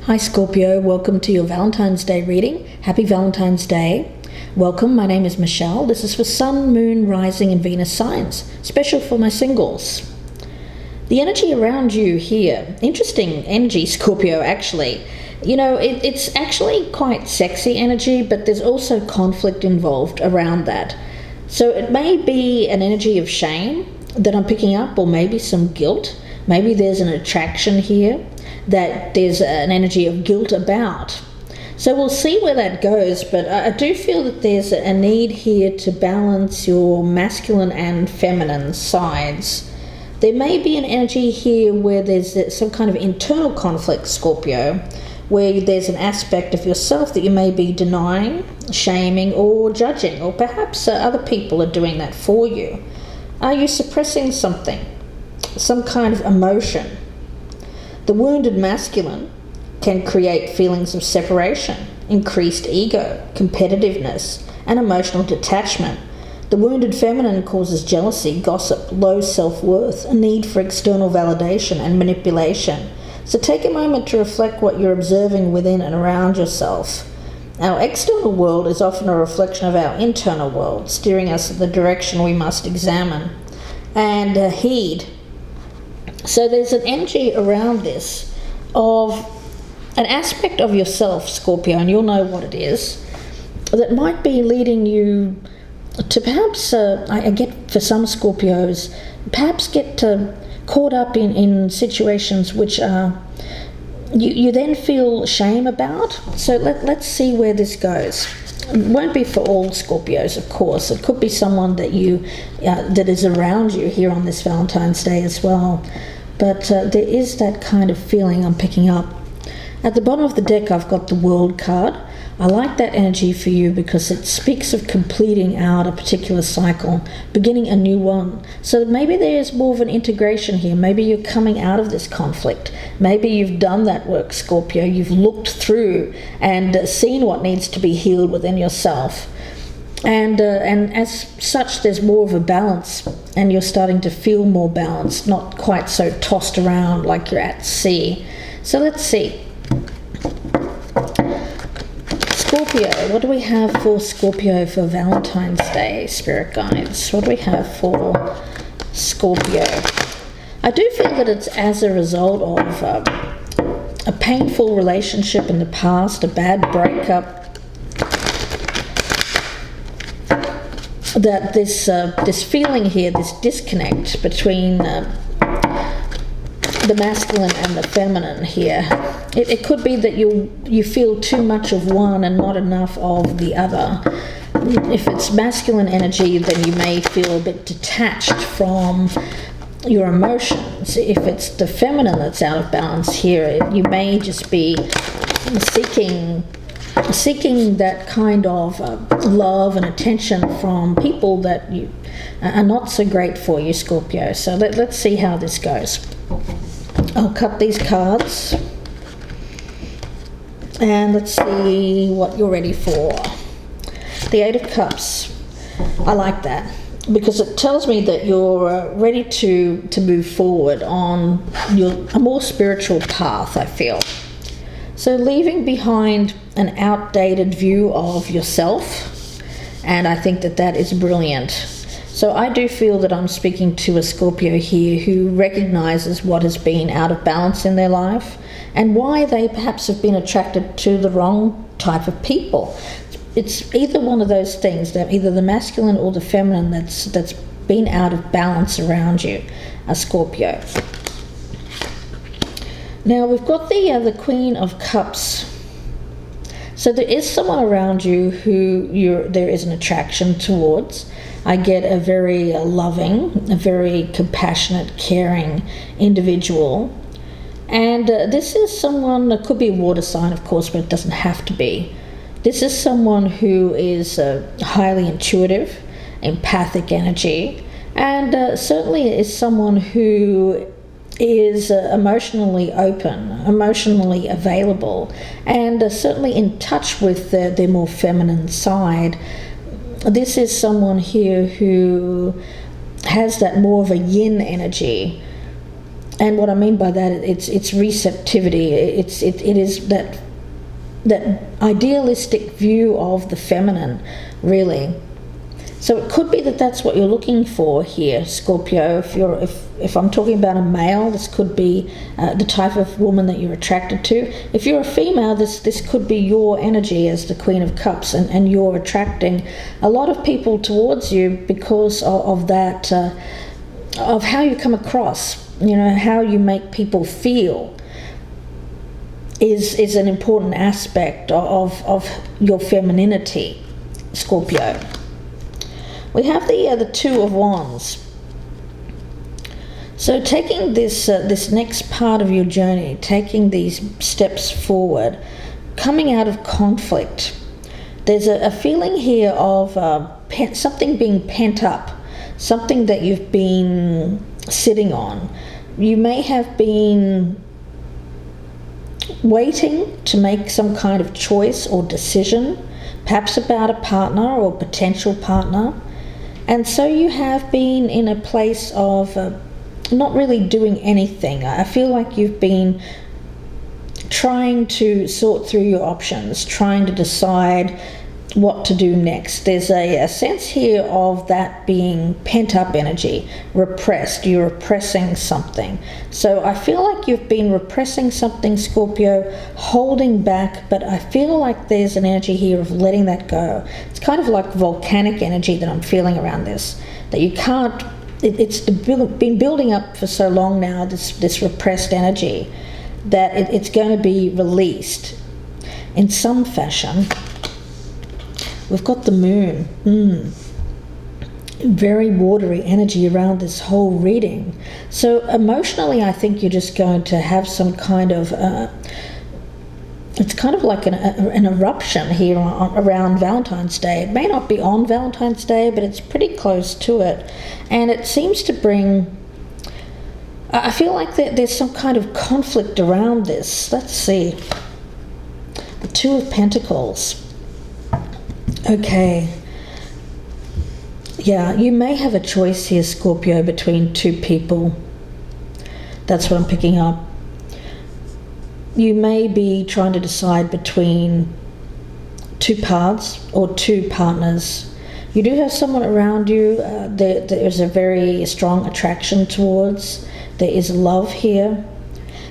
Hi Scorpio, welcome to your Valentine's Day reading. Happy Valentine's Day. Welcome, my name is Michelle. This is for Sun, Moon, Rising and Venus signs. Special for my singles. The energy around you here, interesting energy Scorpio actually. You know, it's actually quite sexy energy, but there's also conflict involved around that. So it may be an energy of shame that I'm picking up, or maybe some guilt. Maybe there's an attraction here that there's an energy of guilt about. So we'll see where that goes, but I do feel that there's a need here to balance your masculine and feminine sides. There may be an energy here where there's some kind of internal conflict, Scorpio, where there's an aspect of yourself that you may be denying, shaming, or judging, or perhaps other people are doing that for you. Are you suppressing something, some kind of emotion? The wounded masculine can create feelings of separation, increased ego, competitiveness, and emotional detachment. The wounded feminine causes jealousy, gossip, low self-worth, a need for external validation and manipulation. So take a moment to reflect what you're observing within and around yourself. Our external world is often a reflection of our internal world, steering us in the direction we must examine and heed. So there's an energy around this of an aspect of yourself, Scorpio, and you'll know what it is, that might be leading you to perhaps, I get for some Scorpios, perhaps get caught up in situations which you then feel shame about. So let's see where this goes. It won't be for all Scorpios, of course. It could be someone that that is around you here on this Valentine's Day as well. But there is that kind of feeling I'm picking up. At the bottom of the deck, I've got the World card. I like that energy for you because it speaks of completing out a particular cycle, beginning a new one. So maybe there's more of an integration here. Maybe you're coming out of this conflict. Maybe you've done that work, Scorpio. You've looked through and seen what needs to be healed within yourself. And as such, there's more of a balance, and you're starting to feel more balanced, not quite so tossed around like you're at sea. So let's see. Scorpio, what do we have for Scorpio for Valentine's Day, Spirit Guides? What do we have for Scorpio? I do feel that it's as a result of a painful relationship in the past, a bad breakup, that this feeling here, this disconnect between the masculine and the feminine here. It could be that you feel too much of one and not enough of the other. If it's masculine energy, then you may feel a bit detached from your emotions. If it's the feminine that's out of balance here, you may just be seeking that kind of love and attention from people that are not so great for you, Scorpio. So let's see how this goes. I'll cut these cards and let's see what you're ready for. The Eight of Cups. I like that because it tells me that you're ready to move forward on a more spiritual path, I feel. So leaving behind an outdated view of yourself, and I think that is brilliant. So I do feel that I'm speaking to a Scorpio here who recognizes what has been out of balance in their life and why they perhaps have been attracted to the wrong type of people. It's either one of those things, that either the masculine or the feminine that's been out of balance around you, a Scorpio. Now we've got the Queen of Cups. So there is someone around you who there is an attraction towards. I get a very loving, a very compassionate, caring individual. And this is someone that could be a water sign, of course, but it doesn't have to be. This is someone who is highly intuitive, empathic energy, and certainly is someone who is emotionally open, emotionally available, and certainly in touch with their more feminine side. This is someone here who has that more of a yin energy, And what I mean by that, it's receptivity. It is that idealistic view of the feminine, really. So it could be that that's what you're looking for here, Scorpio. If I'm talking about a male, this could be the type of woman that you're attracted to. If you're a female, this could be your energy as the Queen of Cups, and you're attracting a lot of people towards you because of that, of how you come across. How you make people feel is an important aspect of your femininity, Scorpio. We have the Two of Wands. So taking this next part of your journey, taking these steps forward, coming out of conflict, there's a feeling here of something being pent up, something that you've been sitting on. You may have been waiting to make some kind of choice or decision, perhaps about a partner or potential partner. And so you have been in a place of not really doing anything. I feel like you've been trying to sort through your options, trying to decide what to do next. There's a sense here of that being pent-up energy, repressed. You're repressing something. So I feel like you've been repressing something, Scorpio, holding back, but I feel like there's an energy here of letting that go. It's kind of like volcanic energy that I'm feeling around this, that you can't, it's been building up for so long now, this repressed energy, that it's going to be released in some fashion. We've got the moon. Very watery energy around this whole reading. So emotionally, I think you're just going to have some kind of, it's kind of like an eruption here around Valentine's Day. It may not be on Valentine's Day, but it's pretty close to it. And it seems to bring, I feel like there's some kind of conflict around this. Let's see. The Two of Pentacles. Okay. Yeah, you may have a choice here, Scorpio, between two people. That's what I'm picking up. You may be trying to decide between two paths or two partners. You do have someone around you there is a very strong attraction towards. There is love here.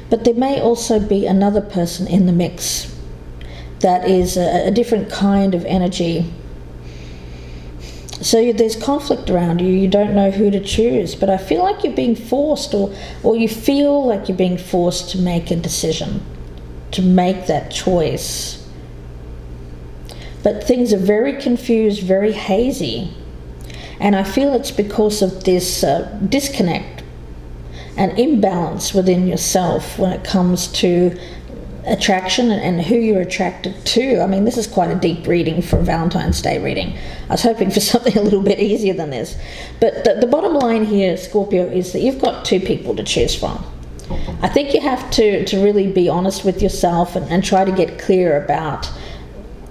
But there may also be another person in the mix that is a different kind of energy. So there's conflict around you. You don't know who to choose, but I feel like you're being forced, or you feel like you're being forced to make a decision, to make that choice. But things are very confused, very hazy, and I feel it's because of this disconnect and imbalance within yourself when it comes to attraction and who you're attracted to. I mean, this is quite a deep reading for a Valentine's Day reading. I was hoping for something a little bit easier than this. But the bottom line here, Scorpio, is that you've got two people to choose from. I think you have to really be honest with yourself and try to get clear about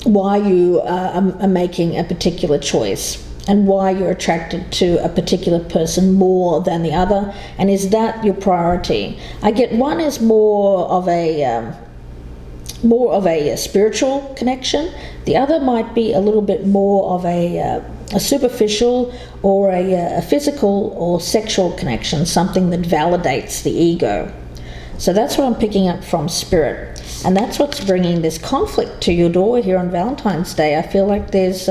why you are making a particular choice and why you're attracted to a particular person more than the other, and is that your priority? I get one is more of a spiritual connection. The other might be a little bit more of a superficial or a physical or sexual connection, something that validates the ego. So that's what I'm picking up from Spirit, and that's what's bringing this conflict to your door here on Valentine's Day. I feel like there's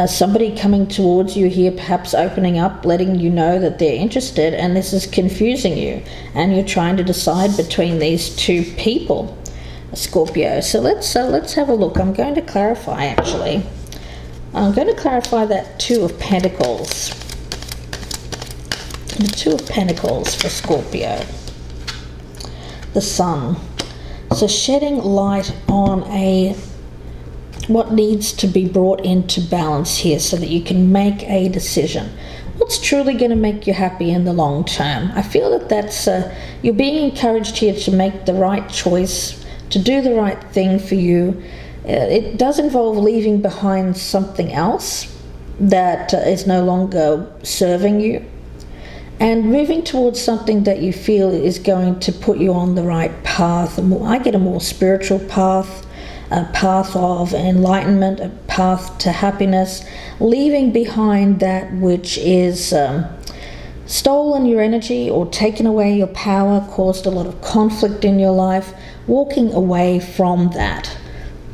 somebody coming towards you here, perhaps opening up, letting you know that they're interested, and this is confusing you, and you're trying to decide between these two people, Scorpio. So let's have a look. I'm going to clarify, actually. I'm going to clarify that Two of Pentacles. The Two of Pentacles for Scorpio. The Sun. So shedding light on what needs to be brought into balance here so that you can make a decision. What's truly going to make you happy in the long term? I feel that that's you're being encouraged here to make the right choice, to do the right thing for you. It does involve leaving behind something else that is no longer serving you. and moving towards something that you feel is going to put you on the right path. I get a more spiritual path, a path of enlightenment, a path to happiness, leaving behind that which is stolen your energy or taken away your power, caused a lot of conflict in your life, walking away from that.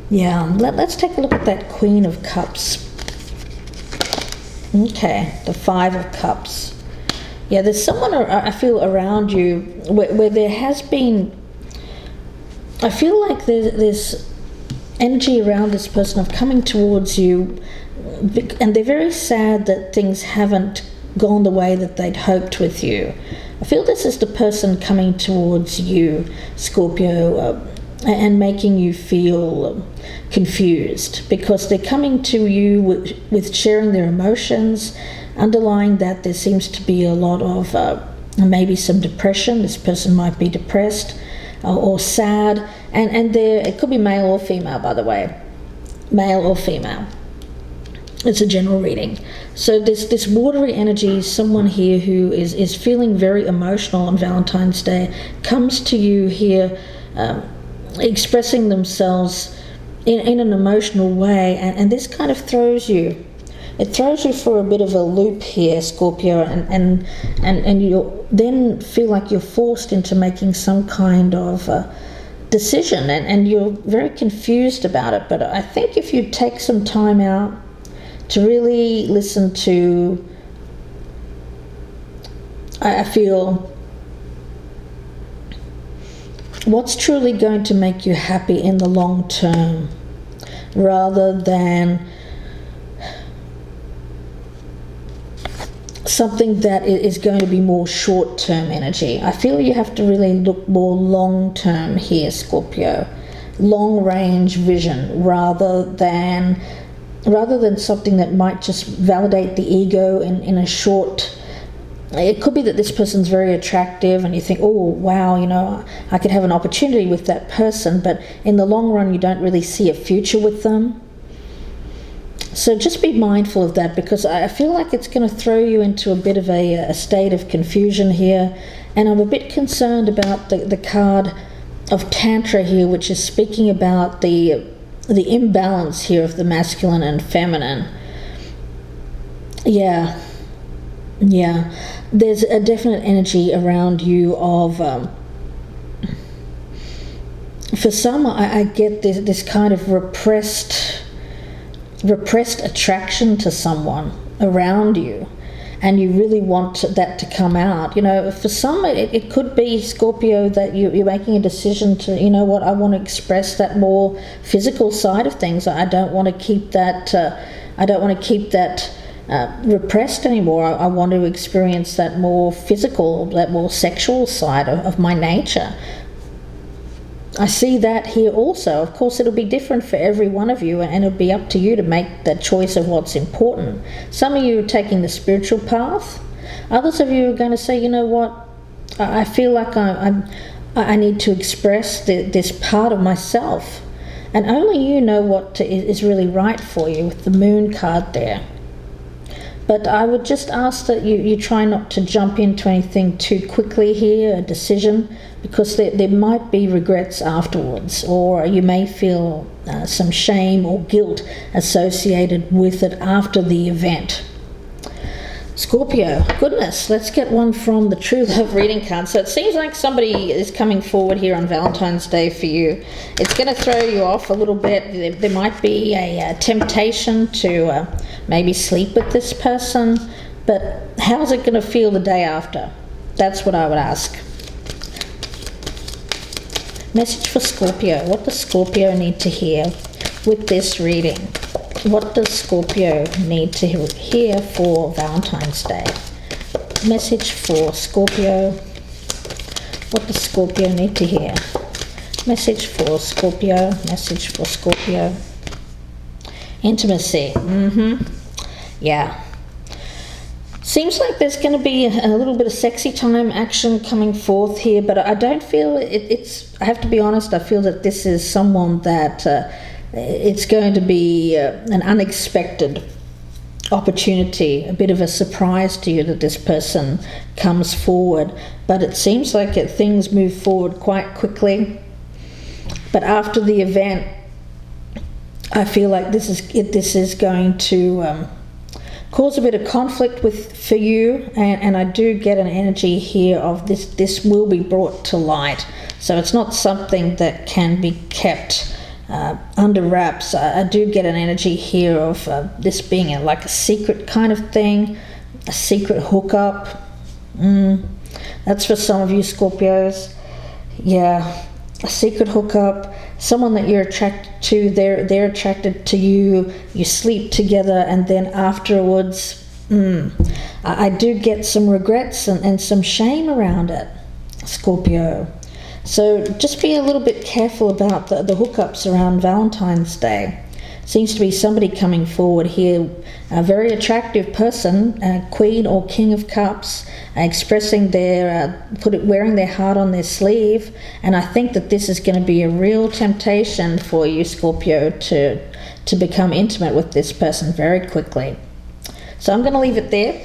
Yeah, let's take a look at that Queen of Cups. Okay, the Five of Cups. Yeah, there's someone I feel around you where there has been, I feel like there's energy around this person of coming towards you, and they're very sad that things haven't gone the way that they'd hoped with you. I feel this is the person coming towards you, Scorpio, and making you feel confused, because they're coming to you with sharing their emotions. Underlying that, there seems to be a lot of maybe some depression. This person might be depressed or sad, and it could be male or female, by the way, male or female. It's a general reading. So this watery energy, someone here who is feeling very emotional on Valentine's Day, comes to you here expressing themselves in an emotional way, and this kind of throws you. It throws you for a bit of a loop here, Scorpio, and you then feel like you're forced into making some kind of decision, and you're very confused about it. But I think if you take some time out to really listen to, I feel, what's truly going to make you happy in the long term, rather than something that is going to be more short-term energy. I feel you have to really look more long-term here, Scorpio. Long-range vision, rather than something that might just validate the ego in a short. It could be that this person's very attractive and you think, oh wow, I could have an opportunity with that person, but in the long run you don't really see a future with them. So just be mindful of that, because I feel like it's going to throw you into a bit of a state of confusion here, and I'm a bit concerned about the card of Tantra here, which is speaking about the imbalance here of the masculine and feminine. Yeah, there's a definite energy around you of for some, I get this kind of repressed attraction to someone around you, and you really want that to come out. For some it could be, Scorpio, that you're making a decision to, I want to express that more physical side of things. I don't want to keep that repressed anymore. I want to experience that more physical, that more sexual side of my nature. I see that here also. Of course, it'll be different for every one of you, and it'll be up to you to make that choice of what's important. Some of you are taking the spiritual path. Others of you are going to say, I feel like I need to express this part of myself. And only you know what is really right for you with the Moon card there. But I would just ask that you try not to jump into anything too quickly here, a decision, because there might be regrets afterwards, or you may feel some shame or guilt associated with it after the event. Scorpio, goodness, let's get one from the True Love reading card. So it seems like somebody is coming forward here on Valentine's Day for you. It's going to throw you off a little bit. There might be a temptation to maybe sleep with this person, but how's it going to feel the day after? That's what I would ask. Message for Scorpio. What does Scorpio need to hear with this reading? What does Scorpio need to hear for Valentine's Day? Message for Scorpio. What does Scorpio need to hear? Message for Scorpio. Message for Scorpio. Intimacy. Yeah. Seems like there's going to be a little bit of sexy time action coming forth here, but I don't feel it's, I have to be honest, I feel that this is someone that it's going to be an unexpected opportunity, a bit of a surprise to you that this person comes forward. But it seems like things move forward quite quickly. But after the event, I feel like this is going to cause a bit of conflict for you, and I do get an energy here of this will be brought to light. So it's not something that can be kept under wraps. I do get an energy here of this being like a secret kind of thing, a secret hookup. That's for some of you Scorpios. Yeah, a secret hookup, someone that you're attracted to, they're attracted to you, you sleep together, and then afterwards, I do get some regrets and some shame around it, Scorpio. So just be a little bit careful about the hookups around Valentine's Day. Seems to be somebody coming forward here, a very attractive person, Queen or King of Cups, expressing wearing their heart on their sleeve. And I think that this is going to be a real temptation for you, Scorpio, to become intimate with this person very quickly. So I'm going to leave it there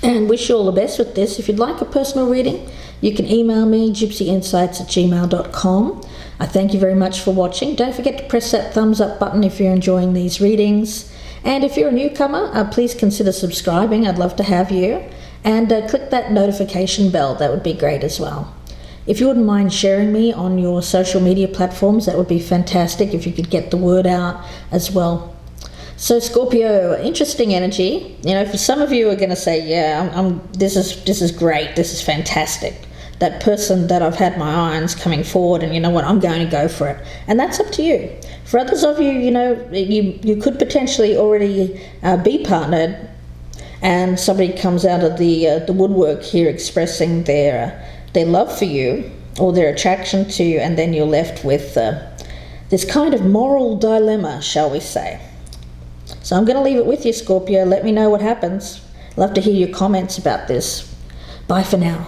and wish you all the best with this. If you'd like a personal reading, you can email me, gypsyinsights@gmail.com. I thank you very much for watching. Don't forget to press that thumbs up button if you're enjoying these readings. And if you're a newcomer, please consider subscribing. I'd love to have you. And click that notification bell. That would be great as well. If you wouldn't mind sharing me on your social media platforms, that would be fantastic if you could get the word out as well. So Scorpio, interesting energy. You know, for some of you are going to say, yeah, this is great. This is fantastic. That person that I've had my eye on coming forward, and you know what, I'm going to go for it. And that's up to you. For others of you, you know, you could potentially already be partnered, and somebody comes out of the woodwork here expressing their love for you or their attraction to you, and then you're left with this kind of moral dilemma, shall we say. So I'm going to leave it with you, Scorpio. Let me know what happens. Love to hear your comments about this. Bye for now.